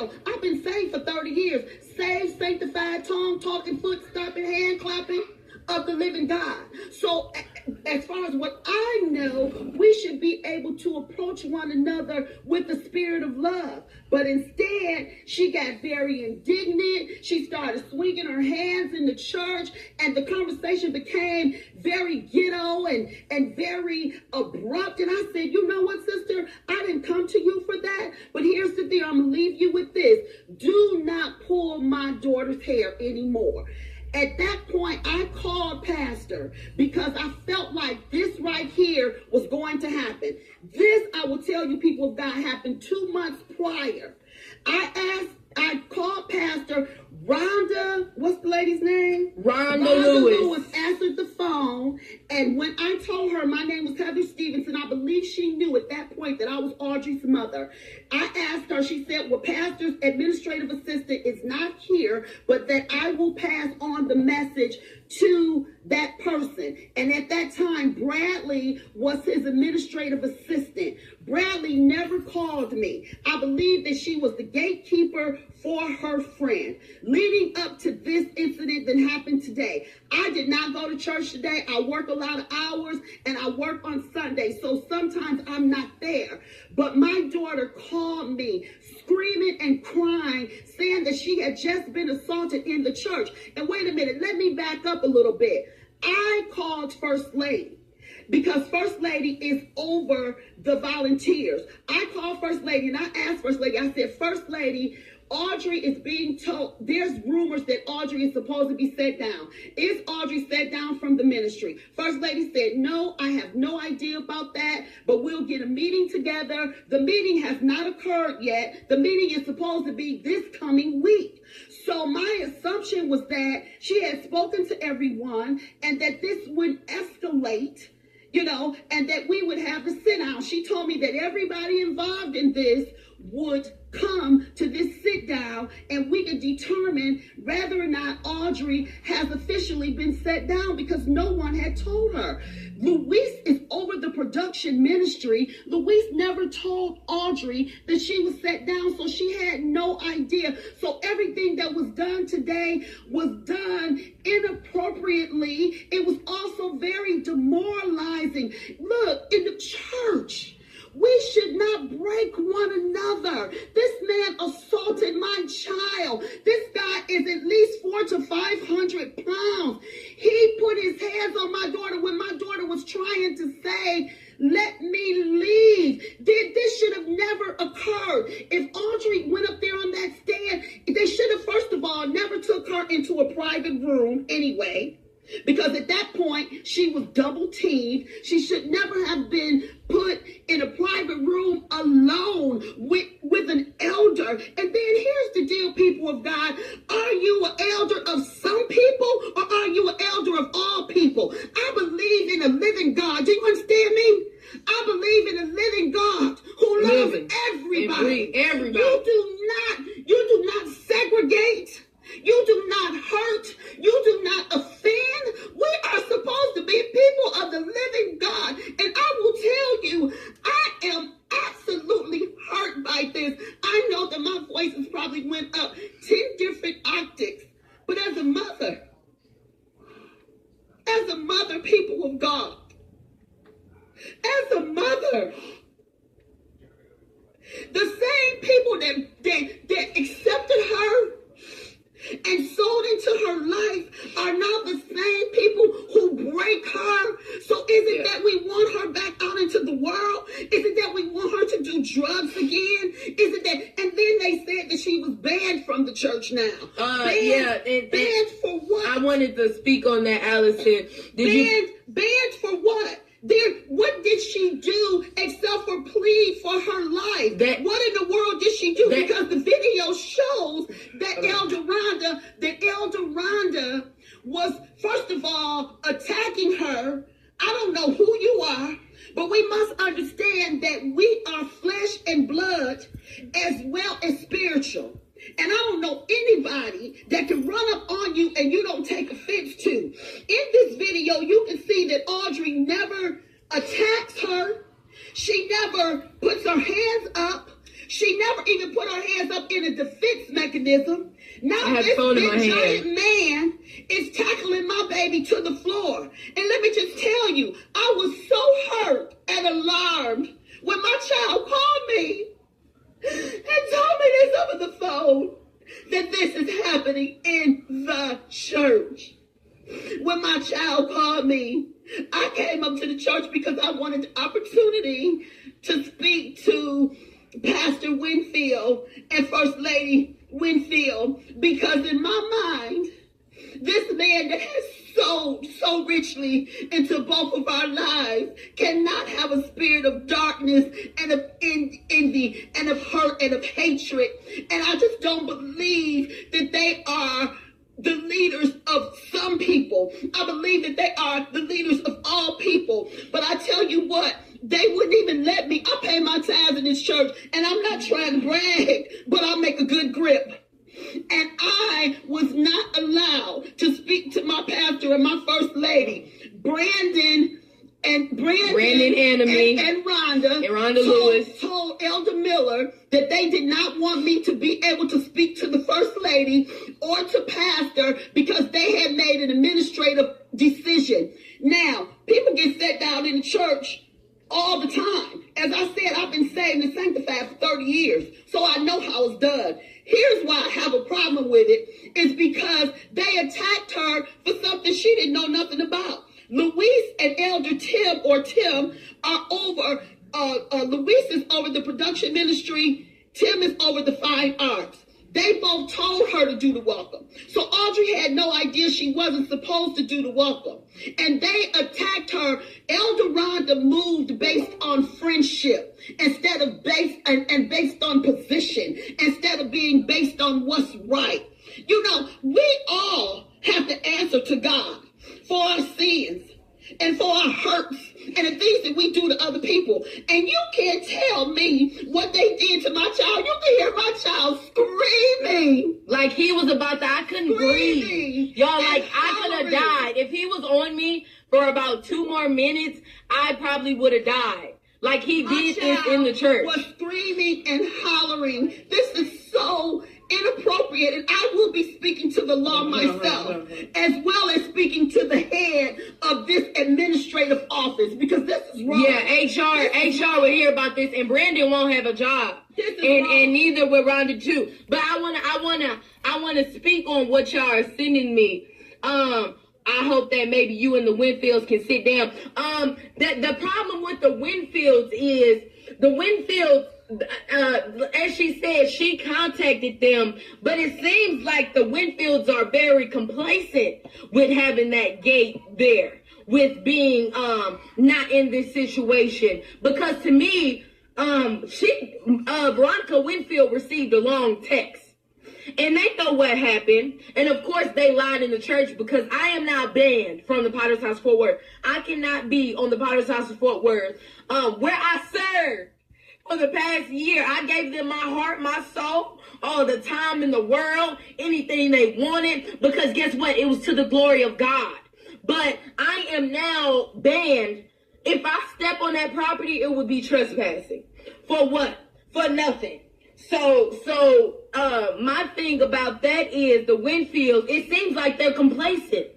real. I've been saved for 30 years. Saved, sanctified, tongue, talking, foot stomping, hand clapping of the living God. So as far as what I know, we should be able to approach one another with the spirit of love. But instead, she got very indignant. She started swinging her hands in the church, and the conversation became very ghetto and very abrupt. And I said, you know what, sister? I didn't come to you for that. But here's the deal. I'm going to leave you with this. Do not pull my daughter's hair anymore. At that point, I called Pastor because I felt like this right here was going to happen. This, I will tell you, people of God, happened 2 months prior. I called Pastor Rhonda, what's the lady's name? Rhonda Lewis answered the phone, and when I told her my name was Heather Stevenson, I believe she knew at that point that I was Audrey's mother. I asked her, she said, well, Pastor's administrative assistant is not here, but that I will pass on the message to that person. And at that time, Bradley was his administrative assistant. Bradley never called me. I believe that she was the gatekeeper for her friend. Leading up to this incident that happened today, I did not go to church today. I work a lot of hours and I work on Sunday, so sometimes I'm not there. But my daughter called me screaming and crying, saying that she had just been assaulted in the church. And wait a minute, let me back up a little bit. I called First Lady, because First Lady is over the volunteers. I called First Lady and I asked First Lady, I said, First Lady, Audrey is being told, there's rumors that Audrey is supposed to be set down. Is Audrey set down from the ministry? First Lady said, no, I have no idea about that, but we'll get a meeting together. The meeting has not occurred yet. The meeting is supposed to be this coming week. So my assumption was that she had spoken to everyone and that this would escalate, you know, and that we would have the sit down. She told me that everybody involved in this would come to this sit down and we could determine whether or not Audrey has officially been set down, because no one had told her. Luis is over the production ministry. Luis never told Audrey that she was set down, so she had no idea. So everything that was done today was done inappropriately. It was also very demoralizing. Look, in the church, we should not break one another. This man assaulted my child. This guy is at least 400 to 500 pounds. He put his hands on my daughter when my daughter was trying to say, let me leave. This should have never occurred. If Audrey went up there on that stand, they should have, first of all, never took her into a private room anyway. Because at that point, she was double teamed. She should never have been put in a private room alone with an elder. And then here's the deal, people of God. Are you an elder of some people, or are you an elder of all people? I believe in a living God. Do you understand me? I believe in a living God who loves everybody. You do not segregate. You do not hurt. You do not offend. We are supposed to be people of the living God. And I will tell you, I am absolutely hurt by this. I know that my voice has probably went up 10 different octaves. But as a mother, people of God, as a mother, the same people that accepted her and sold into her life are now the same people who break her. So is it that we want her back out into the world? Is it that we want her to do drugs again? Is it that, and then they said that she was banned from the church now. Banned for what? I wanted to speak on that, Allison. Banned for what? What did she do except for plead for her life? What in the world did she do? Because the video shows that Elder Rhonda was, first of all, attacking her. I don't know who you are, but we must understand that we are flesh and blood as well as spiritual. And I don't know anybody that can run up on you and you don't take offense to. In this video, you can see that Audrey never attacks her. She never puts her hands up. She never even put her hands up in a defense mechanism. Now this big giant man is tackling my baby to the floor. And let me just tell you, I was so hurt and alarmed when my child called me and told me this over the phone, that this is happening in the church. When my child called me, I came up to the church because I wanted the opportunity to speak to Pastor Winfield and First Lady Winfield, because in my mind, this man that has sowed so richly into both of our lives cannot have a spirit of darkness and of envy and of hurt and of hatred. And I just don't believe that they are the leaders of some people. I believe that they are the leaders of all people. But I tell you what, they wouldn't even let me. I pay my tithes in this church, and I'm not trying to brag, but I make a good grip. And I was not allowed to speak to my pastor and my first lady, Brandon and Rhonda Lewis told Elder Miller that they did not want me to be able to speak to the first lady or to pastor because they had made an administrative decision. Now, people get set down in the church all the time. As I said, I've been saved and sanctified for 30 years, so I know how it's done. Here's why I have a problem with it, is because they attacked her for something she didn't know nothing about. Luis and Elder Tim are over, Luis is over the production ministry, Tim is over the fine arts. They both told her to do the welcome. So Audrey had no idea she wasn't supposed to do the welcome. And they attacked her. Elder Rhonda moved based on friendship instead of based on position, instead of being based on what's right. You know, we all have to answer to God for our sins and for our hurts and the things that we do to other people. And you can't tell me what they did to my child. You can hear my child screaming. Like he was about to, I couldn't breathe. Y'all, like I could have died. If he was on me for about 2 more minutes, I probably would have died. Like he did this in the church. Was screaming and hollering. This is so inappropriate, and I will be speaking to the law myself, as well as speaking to the head of this administrative office, because this is wrong. Yeah, HR will hear about this, and Brandon won't have a job, and neither will Rhonda too. But I wanna speak on what y'all are sending me. I hope that maybe you and the Winfields can sit down. The problem with the Winfields is the Winfields, as she said, she contacted them, but it seems like the Winfields are very complacent with having that gate there, with being not in this situation. Because to me, Veronica Winfield received a long text. And they know what happened. And of course they lied in the church, because I am now banned from the Potter's House Fort Worth. I cannot be on the Potter's House of Fort Worth, where I served for the past year. I gave them my heart, my soul, all the time in the world, anything they wanted, because guess what? It was to the glory of God. But I am now banned. If I step on that property, it would be trespassing. For what? For nothing. So my thing about that is the Winfields, it seems like they're complacent,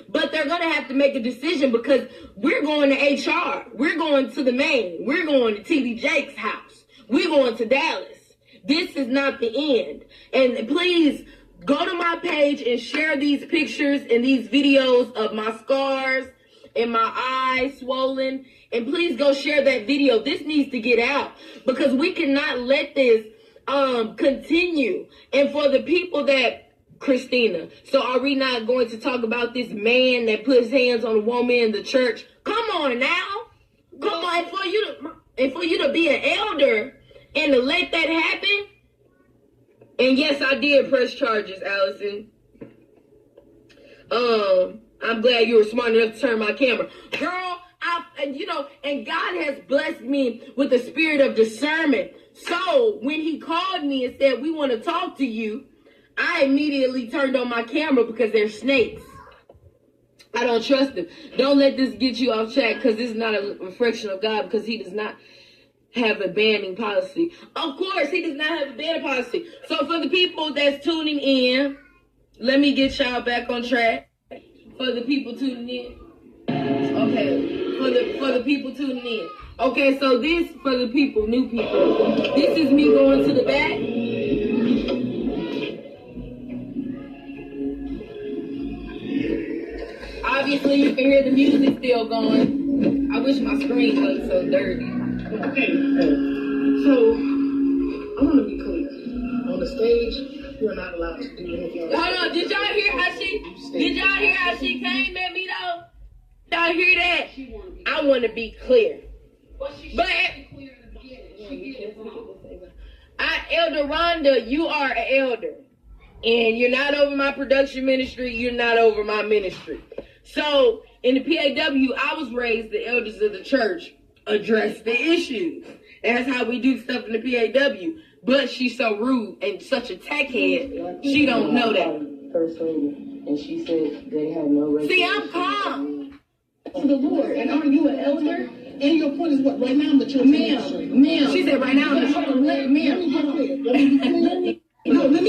but they're going to have to make a decision, because we're going to HR. We're going to the main. We're going to T.D.JAKES' house. We're going to Dallas. This is not the end. And please go to my page and share these pictures and these videos of my scars and my eyes swollen. And please go share that video. This needs to get out, because we cannot let this continue. And for the people that, Christina, so are we not going to talk about this man that put his hands on a woman in the church? Come on now. Come on. And for you to be an elder and to let that happen. And yes, I did press charges, Allison. I'm glad you were smart enough to turn my camera. Girl, and God has blessed me with the spirit of discernment. So when he called me and said, we want to talk to you, I immediately turned on my camera, because they're snakes. I don't trust them. Don't let this get you off track, because this is not a reflection of God, because he does not. have a banning policy. Of course, he does not have a banning policy. So for the people that's tuning in, let me get y'all back on track. For the people tuning in. Okay, for the people tuning in. Okay, so this for the people, new people. This is me going to the back. Obviously, you can hear the music still going. I wish my screen wasn't so dirty. Okay, so I want to be clear. On the stage, you're not allowed to do anything. Hold on, did y'all hear how she came at me though? Y'all hear that? I want to be clear. But Elder Rhonda, you are an elder. And you're not over my production ministry, you're not over my ministry. So in the PAW, I was raised the elders of the church address the issues. That's how we do stuff in the PAW. But she's so rude and such a tackhead, she don't know that. First lady, and she said they had no right. See, I'm calm. To the Lord, and are you an elder? And your point is what? Right now, I'm the church ministry. Ma'am. She said right now, Let me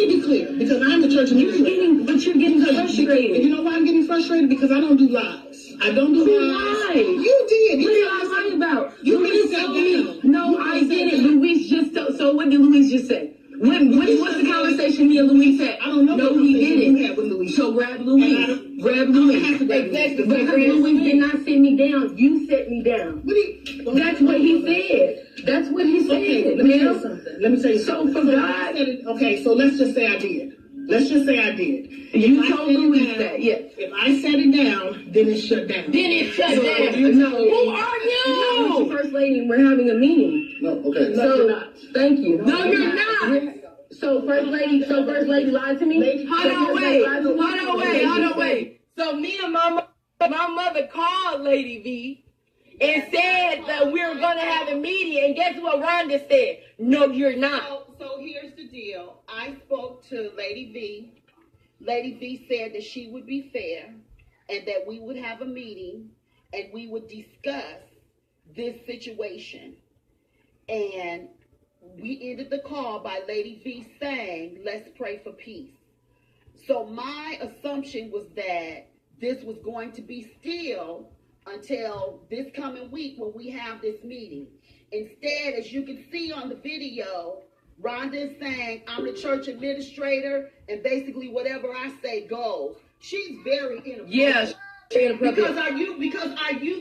be clear, because I'm the church administrator. But you're getting frustrated. You know why I'm getting frustrated? Because I don't do lies. I don't do lies. Lied. You did. What did I lie about? You Luis sat told down. me. No, I didn't. Luis just told. So what did Luis just say? What's the conversation me and Luis had? I don't know. No, what he conversation didn't. you had with Luis. So grab Luis. Grab Luis. Exactly. Because Luis did not sit me down. You set me down. That's what he said. That's what he said. Okay, let me tell you something. Let me tell you something. So for God. Okay, so let's just say I did. Let's just say I did. You told Luis that, yes. If I set it down, then it's shut down. Then it shut down. No. Who are I'm you? the first lady. We're having a meeting. No, okay. So, you're not. thank you. No, you're not. So first lady lied to me. Hold on, wait. So me and my mother called Lady V and said that we were gonna have a meeting, and guess what Rhonda said? No, you're not. So here's the deal. I spoke to Lady V. Lady V said that she would be fair and that we would have a meeting and we would discuss this situation. And we ended the call by Lady V saying, let's pray for peace. So my assumption was that this was going to be still until this coming week when we have this meeting. Instead, as you can see on the video, Rhonda is saying, I'm the church administrator, and basically whatever I say goes. She's very inappropriate. Yes. Because are you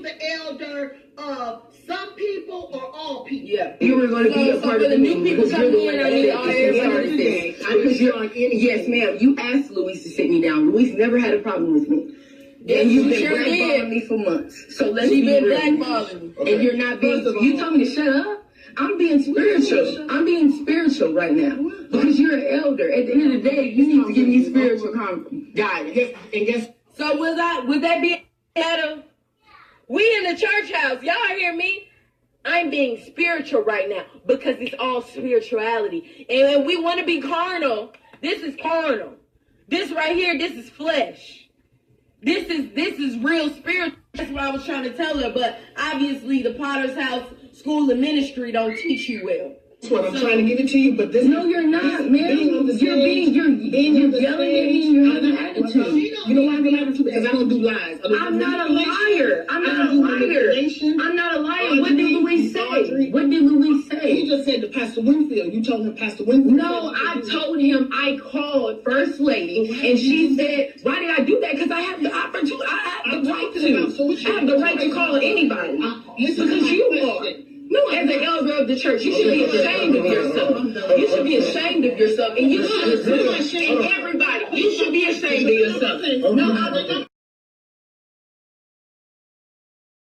the elder of some people or all people? Yeah. You were going to be a part of the new people coming in. I need all Yes, ma'am. You asked Luis to sit me down. Luis never had a problem with me. Yes, and you've been sure blackballing me for months. So let's She be been real. blackballing. Okay. And you're not being. You told me to shut up. I'm being spiritual. I'm being spiritual right now because you're an elder. At the end of the day, you need to give me spiritual guidance. And guess. So would that be better? We in the church house. Y'all hear me? I'm being spiritual right now because it's all spirituality. And when we want to be carnal, this is carnal. This right here, this is flesh. This is real spiritual. That's what I was trying to tell her. But obviously the Potter's House School of Ministry don't teach you well. That's what I'm trying to give it to you, but this. No, you're not, man. You're yelling at me. You're having an attitude. You know why I'm having attitude? Because I don't do lies. I'm not a liar. I'm not a liar. I'm not a liar. What did Luis say? What did Luis say? He just said to Pastor Winfield. You told him Pastor Winfield. No, I told him I called First Lady, and she said, "Why did I do that? Because I have the opportunity. I have the right to. I have the right to call anybody. Because you are." No, as an elder of the church, you should be ashamed of yourself. You should be ashamed of yourself, and you should. And everybody, you should be ashamed of yourself. No,